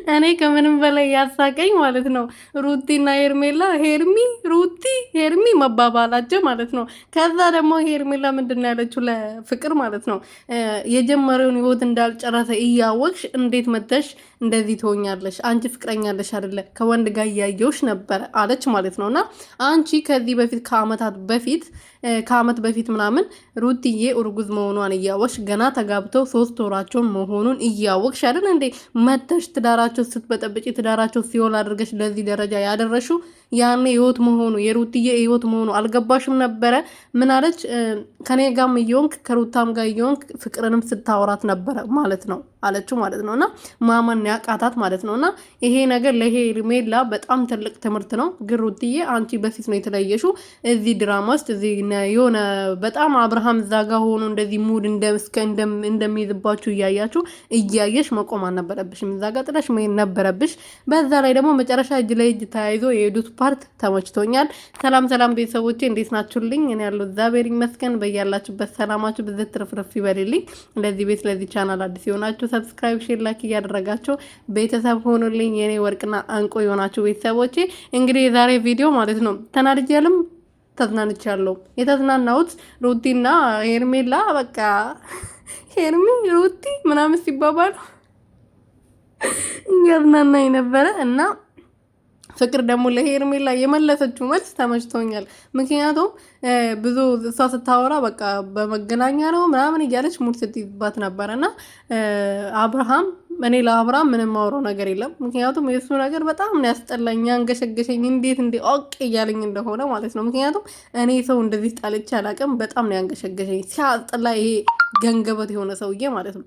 እኔ ከምንም በላይ ያሳቀኝ ማለት ነው ሩቲና ሄርሜላ ሩቲ ሄርሚ መባባላቸው ማለት ነው። ከዛ ደግሞ ሄርሜላ ምንድን ነው ያለችው ለፍቅር ማለት ነው የጀመረውን ህይወት እንዳልጨረሰ እያወቅሽ እንዴት መተሽ እንደዚህ ትሆኛለሽ? አንቺ ፍቅረኛለሽ አይደለ? ከወንድ ጋር እያየውሽ ነበረ አለች ማለት ነው። እና አንቺ ከዚህ በፊት ከአመት በፊት ምናምን ሩትዬ እርጉዝ መሆኗን እያወቅሽ ገና ተጋብተው 3 ወራቸውን መሆኑን እያወቅሽ አይደል እንዴ መተሽ ትዳራቸው ስትበጠብጪ ትዳራቸው ሲኦል አድርገሽ ለዚህ ደረጃ ያደረሹ ያኔ ህይወት መሆኑ የሩትዬ ህይወት መሆኑ አልገባሽም ነበረ? ምን አለች? ከኔ ጋርም እየሆንክ ከሩታም ጋር እየሆንክ ፍቅርንም ስታወራት ነበረ ማለት ነው አለችው ማለት ነው። እና ማመን ያቃታት ማለት ነው። እና ይሄ ነገር ለሄርሜላ በጣም ትልቅ ትምህርት ነው። ግን ሩትዬ አንቺ በፊት ነው የተለየሽው እዚህ ድራማ ውስጥ እዚህ የሆነ በጣም አብርሃም እዛ ጋር ሆኖ እንደዚህ ሙድ እንደሚይዝባችሁ እያየሽ መቆም አልነበረብሽም። እዛ ጋር ጥለሽ መሄድ ነበረብሽ። በዛ ላይ ደግሞ መጨረሻ እጅ ለእጅ ተያይዞ የሄዱት ፓርት ተመችቶኛል። ሰላም ቤተሰቦቼ እንዴት ናችሁልኝ? እኔ ያለው እግዚአብሔር ይመስገን። በያላችሁበት ሰላማችሁ ብዝት ትርፍርፍ ይበልልኝ። ለዚህ ቤት ለዚህ ቻናል አዲስ የሆናችሁ ሰብስክራይብ፣ ሼር፣ ላይክ እያደረጋችሁ ቤተሰብ ሆኑልኝ። የኔ ወርቅና አንቆ የሆናችሁ ቤተሰቦቼ እንግዲህ የዛሬ ቪዲዮ ማለት ነው ተናድጃለሁ ተዝናንቻለሁ። የተዝናናሁት ሩቲና ሄርሜላ በቃ ሄርሚ ሩቲ ምናምን ሲባባሉ እያዝናናኝ ነበረ እና ፍቅር ደግሞ ለሄርሜላ የመለሰችው መልስ ተመችቶኛል። ምክንያቱም ብዙ እሷ ስታወራ በቃ በመገናኛ ነው ምናምን እያለች ሙድ ስትይዝባት ነበረ እና እኔ ለአብርሃም ምንም ማውራው ነገር የለም። ምክንያቱም የሱ ነገር በጣም ነው ያስጠላኝ፣ አንገሸገሸኝ፣ እንዴት ኦቅ እያለኝ እንደሆነ ማለት ነው። ምክንያቱም እኔ ሰው እንደዚህ ጣልቼ አላውቅም። በጣም ነው ያንገሸገሸኝ፣ ሲያስጠላ ይሄ ገንገበት የሆነ ሰውዬ ማለት ነው።